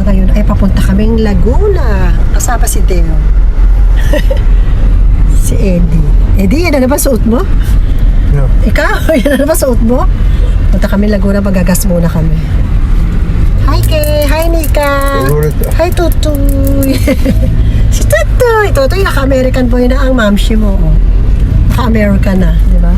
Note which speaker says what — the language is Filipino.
Speaker 1: Ngayon ay papunta kaming Laguna. Kasama si Deo. Si Eddie. Eddie, yan na ba suot mo?
Speaker 2: No.
Speaker 1: Ikaw, yan na ba suot mo? Punta kami Laguna, magagas muna kami. Hi Kay! Hi Nika! Hi Tutoy! Si Tutoy! Tutoy, naka-American boy na ang mamshi mo. Oh. Naka-American na, di ba?